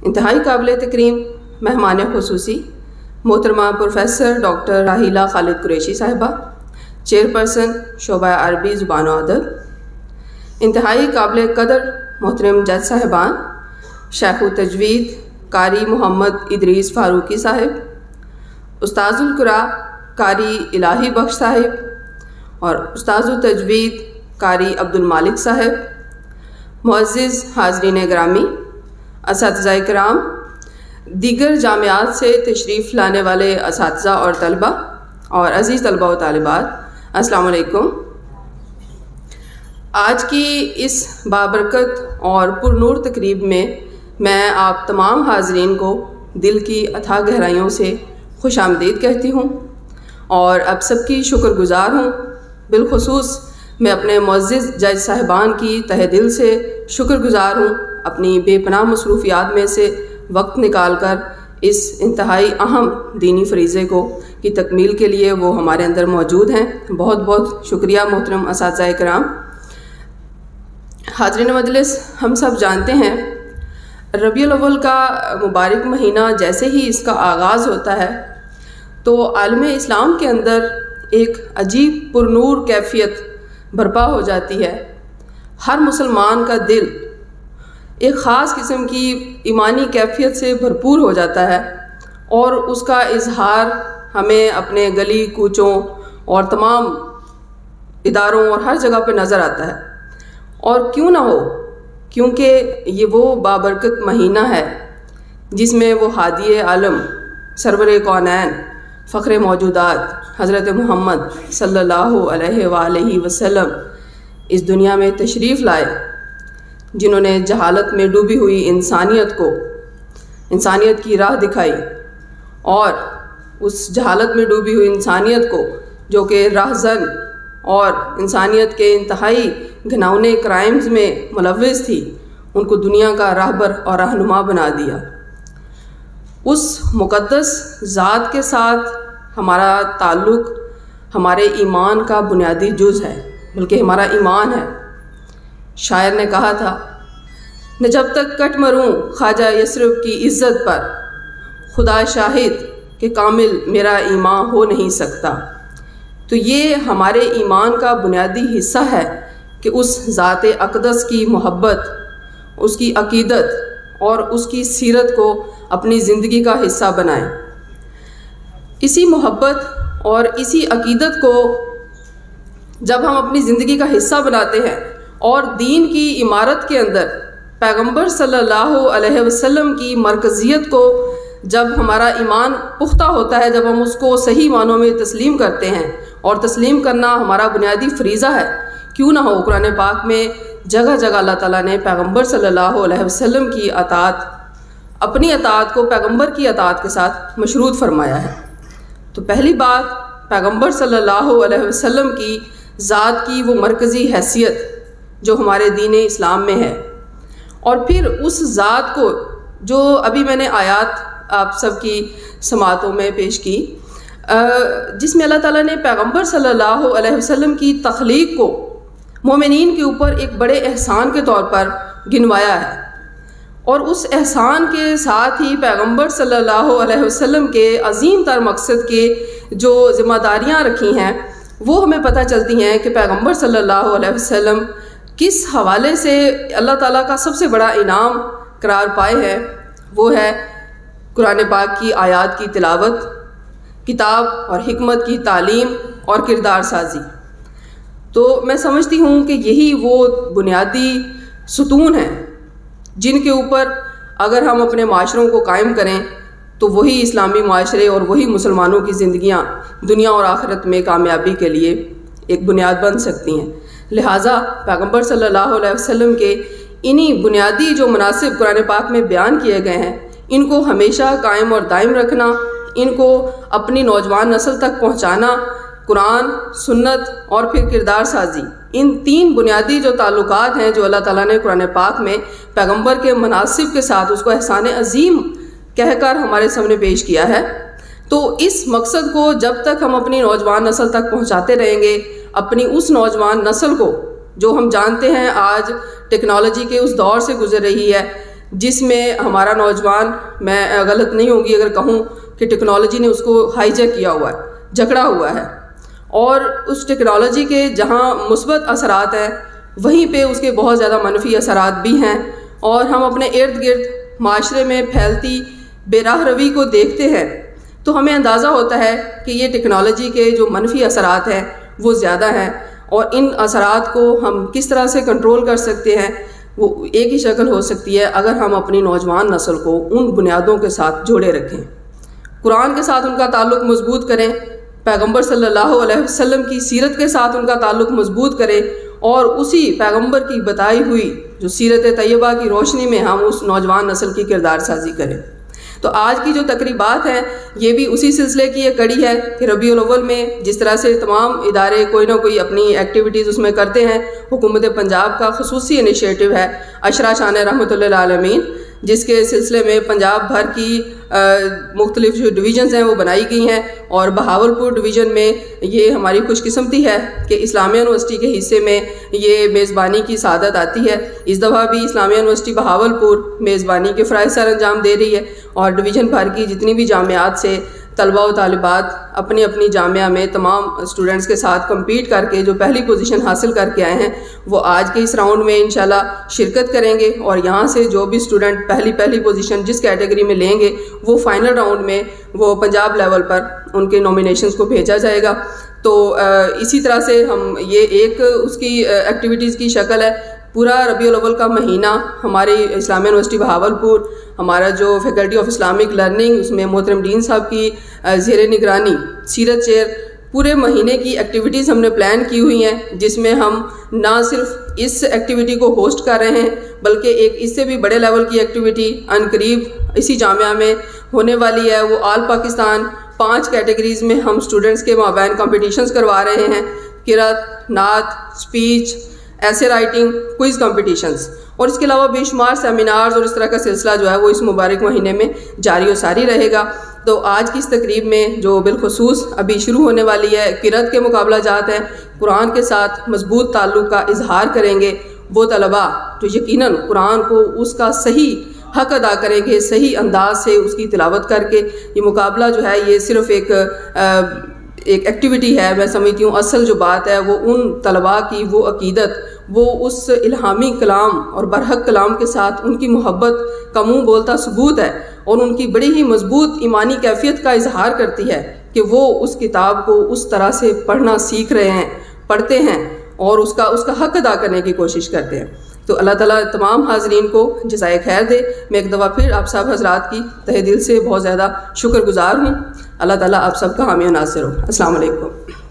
انتہائی قابل تکریم مہمان خصوصی محترمہ پروفیسر ڈاکٹر راحیلہ خالد قریشی صاحبہ، چیئرپرسن شعبہ عربی زبان و ادب، انتہائی قابل قدر محترم جج صاحبان، شیخ التجوید قاری محمد ادریس فاروقی صاحب، استاذ القراء قاری الہی بخش صاحب اور استاذ التجوید قاری عبدالمالک صاحب، معزز حاضرین گرامی، اساتذہ کرام، دیگر جامعات سے تشریف لانے والے اساتذہ اور طلبہ اور عزیز طلبہ و طالبات، السلام علیکم۔ آج کی اس بابرکت اور پرنور تقریب میں آپ تمام حاضرین کو دل کی اتھاہ گہرائیوں سے خوش آمدید کہتی ہوں اور اب سب کی شکر گزار ہوں۔ بالخصوص میں اپنے معزز جج صاحبان کی تہہ دل سے شکر گزار ہوں، اپنی بے پناہ مصروفیات میں سے وقت نکال کر اس انتہائی اہم دینی فریضے کی تکمیل کے لیے وہ ہمارے اندر موجود ہیں۔ بہت بہت شکریہ محترم اساتذہ کرام۔ حاضرین مجلس، ہم سب جانتے ہیں ربیع الاول کا مبارک مہینہ جیسے ہی اس کا آغاز ہوتا ہے تو عالم اسلام کے اندر ایک عجیب پرنور کیفیت برپا ہو جاتی ہے۔ ہر مسلمان کا دل ایک خاص قسم کی ایمانی کیفیت سے بھرپور ہو جاتا ہے اور اس کا اظہار ہمیں اپنے گلی کوچوں اور تمام اداروں اور ہر جگہ پہ نظر آتا ہے۔ اور کیوں نہ ہو، کیونکہ یہ وہ بابرکت مہینہ ہے جس میں وہ ہادی عالم سرور کونین فخر موجودات حضرت محمد صلی اللہ علیہ وآلہ وسلم اس دنیا میں تشریف لائے، جنہوں نے جہالت میں ڈوبی ہوئی انسانیت کی راہ دکھائی اور اس جہالت میں ڈوبی ہوئی انسانیت کو جو کہ راہزن اور انسانیت کے انتہائی گھناؤنے کرائمز میں ملوث تھی، ان کو دنیا کا راہبر اور رہنما بنا دیا۔ اس مقدس ذات کے ساتھ ہمارا تعلق ہمارے ایمان کا بنیادی جز ہے، بلکہ ہمارا ایمان ہے۔ شاعر نے کہا تھا، نہ جب تک کٹ مروں خواجہ یثرب کی عزت پر، خدا شاہد کہ کامل میرا ایمان ہو نہیں سکتا۔ تو یہ ہمارے ایمان کا بنیادی حصہ ہے کہ اس ذات اقدس کی محبت، اس کی عقیدت اور اس کی سیرت کو اپنی زندگی کا حصہ بنائیں۔ اسی محبت اور اسی عقیدت کو جب ہم اپنی زندگی کا حصہ بناتے ہیں اور دین کی عمارت کے اندر پیغمبر صلی اللہ علیہ وسلم کی مرکزیت کو جب ہمارا ایمان پختہ ہوتا ہے، جب ہم اس کو صحیح معنوں میں تسلیم کرتے ہیں، اور تسلیم کرنا ہمارا بنیادی فریضہ ہے، کیوں نہ ہو قرآن پاک میں جگہ جگہ اللہ تعالیٰ نے پیغمبر صلی اللہ علیہ وسلم کی اطاعت، اپنی اطاعت کو پیغمبر کی اطاعت کے ساتھ مشروط فرمایا ہے۔ تو پہلی بات، پیغمبر صلی اللہ علیہ وسلم کی ذات کی وہ مرکزی حیثیت جو ہمارے دین اسلام میں ہے، اور پھر اس ذات کو جو ابھی میں نے آیات آپ سب کی سماعتوں میں پیش کی، جس میں اللہ تعالیٰ نے پیغمبر صلی اللہ علیہ وسلم کی تخلیق کو مومنین کے اوپر ایک بڑے احسان کے طور پر گنوایا ہے، اور اس احسان کے ساتھ ہی پیغمبر صلی اللہ علیہ وسلم کے عظیم تر مقصد کے جو ذمہ داریاں رکھی ہیں وہ ہمیں پتہ چلتی ہیں کہ پیغمبر صلی اللہ علیہ وسلم کس حوالے سے اللہ تعالیٰ کا سب سے بڑا انعام قرار پائے ہیں۔ وہ ہے قرآن پاک کی آیات کی تلاوت، کتاب اور حکمت کی تعلیم اور کردار سازی۔ تو میں سمجھتی ہوں کہ یہی وہ بنیادی ستون ہیں جن کے اوپر اگر ہم اپنے معاشروں کو قائم کریں تو وہی اسلامی معاشرے اور وہی مسلمانوں کی زندگیاں دنیا اور آخرت میں کامیابی کے لیے ایک بنیاد بن سکتی ہیں۔ لہٰذا پیغمبر صلی اللہ علیہ وسلم کے انہی بنیادی جو مناسب قرآن پاک میں بیان کیے گئے ہیں، ان کو ہمیشہ قائم اور دائم رکھنا، ان کو اپنی نوجوان نسل تک پہنچانا، قرآن، سنت اور پھر کردار سازی، ان تین بنیادی جو تعلقات ہیں جو اللہ تعالیٰ نے قرآن پاک میں پیغمبر کے مناسب کے ساتھ اس کو احسان عظیم کہہ کر ہمارے سامنے پیش کیا ہے۔ تو اس مقصد کو جب تک ہم اپنی نوجوان نسل تک پہنچاتے رہیں گے، اپنی اس نوجوان نسل کو جو ہم جانتے ہیں آج ٹیکنالوجی کے اس دور سے گزر رہی ہے جس میں ہمارا نوجوان، میں غلط نہیں ہوں گی اگر کہوں کہ ٹیکنالوجی نے اس کو ہائی جیک کیا ہوا ہے، جکڑا ہوا ہے، اور اس ٹیکنالوجی کے جہاں مثبت اثرات ہیں وہیں پہ اس کے بہت زیادہ منفی اثرات بھی ہیں، اور ہم اپنے ارد گرد معاشرے میں پھیلتی بے راہ روی کو دیکھتے ہیں تو ہمیں اندازہ ہوتا ہے کہ یہ ٹیکنالوجی کے جو منفی اثرات ہیں وہ زیادہ ہیں، اور ان اثرات کو ہم کس طرح سے کنٹرول کر سکتے ہیں وہ ایک ہی شکل ہو سکتی ہے اگر ہم اپنی نوجوان نسل کو ان بنیادوں کے ساتھ جوڑے رکھیں، قرآن کے ساتھ ان کا تعلق مضبوط کریں، پیغمبر صلی اللہ علیہ وسلم کی سیرت کے ساتھ ان کا تعلق مضبوط کریں، اور اسی پیغمبر کی بتائی ہوئی جو سیرت طیبہ کی روشنی میں ہم اس نوجوان نسل کی کردار سازی کریں۔ تو آج کی جو تقریبات ہیں یہ بھی اسی سلسلے کی ایک کڑی ہے کہ ربیع الاول میں جس طرح سے تمام ادارے کوئی نہ کوئی اپنی ایکٹیویٹیز اس میں کرتے ہیں، حکومت پنجاب کا خصوصی انیشیٹو ہے عشرہ شان رحمۃ اللہ عالمین، جس کے سلسلے میں پنجاب بھر کی مختلف جو ڈویژنز ہیں وہ بنائی گئی ہیں، اور بہاولپور ڈویژن میں یہ ہماری خوش قسمتی ہے کہ اسلامیہ یونیورسٹی کے حصے میں یہ میزبانی کی سعادت آتی ہے۔ اس دفعہ بھی اسلامیہ یونیورسٹی بہاولپور میزبانی کے فرائض سر انجام دے رہی ہے، اور ڈویژن بھر کی جتنی بھی جامعات سے طلباء و طالبات اپنی اپنی جامعہ میں تمام اسٹوڈنٹس کے ساتھ کمپیٹ کر کے جو پہلی پوزیشن حاصل کر کے آئے ہیں وہ آج کے اس راؤنڈ میں انشاءاللہ شرکت کریں گے، اور یہاں سے جو بھی اسٹوڈنٹ پہلی پوزیشن جس کیٹیگری میں لیں گے وہ فائنل راؤنڈ میں وہ پنجاب لیول پر ان کے نومینیشنز کو بھیجا جائے گا۔ تو اسی طرح سے ہم یہ ایک اس کی ایکٹیویٹیز کی شکل ہے۔ پورا ربیع الاول کا مہینہ ہماری اسلامیہ یونیورسٹی بہاولپور، ہمارا جو فیکلٹی آف اسلامک لرننگ اس میں محترم ڈین صاحب کی زیر نگرانی سیرت چیئر، پورے مہینے کی ایکٹیویٹیز ہم نے پلان کی ہوئی ہیں، جس میں ہم نہ صرف اس ایکٹیویٹی کو ہوسٹ کر رہے ہیں بلکہ ایک اس سے بھی بڑے لیول کی ایکٹیویٹی ان قریب اسی جامعہ میں ہونے والی ہے۔ وہ آل پاکستان 5 کیٹیگریز میں ہم اسٹوڈنٹس کے مابین کمپٹیشنز کروا رہے ہیں، قرأت، نعت، اسپیچ، ایسے رائٹنگ، کوئز کمپٹیشنز، اور اس کے علاوہ بے شمار سیمینارز اور اس طرح کا سلسلہ جو ہے وہ اس مبارک مہینے میں جاری و ساری رہے گا۔ تو آج کی اس تقریب میں جو بالخصوص ابھی شروع ہونے والی ہے، قرأت کے مقابلہ جات ہیں، قرآن کے ساتھ مضبوط تعلق کا اظہار کریں گے وہ طلباء جو یقیناً قرآن کو اس کا صحیح حق ادا کریں گے، صحیح انداز سے اس کی تلاوت کر کے۔ یہ مقابلہ جو ہے یہ صرف ایک ایکٹیویٹی ہے، میں سمجھتی ہوں اصل جو بات ہے وہ ان طلباء کی وہ عقیدت، وہ اس الہامی کلام اور برحق کلام کے ساتھ ان کی محبت کا منہ بولتا ثبوت ہے، اور ان کی بڑی ہی مضبوط ایمانی کیفیت کا اظہار کرتی ہے کہ وہ اس کتاب کو اس طرح سے پڑھنا سیکھ رہے ہیں، پڑھتے ہیں، اور اس کا حق ادا کرنے کی کوشش کرتے ہیں۔ تو اللہ تعالیٰ تمام حاضرین کو جزائے خیر دے۔ میں ایک دفعہ پھر آپ سب حضرات کی تہہ دل سے بہت زیادہ شکر گزار ہوں۔ اللہ تعالیٰ آپ سب کا حامی و ناصر ہو۔ السلام علیکم۔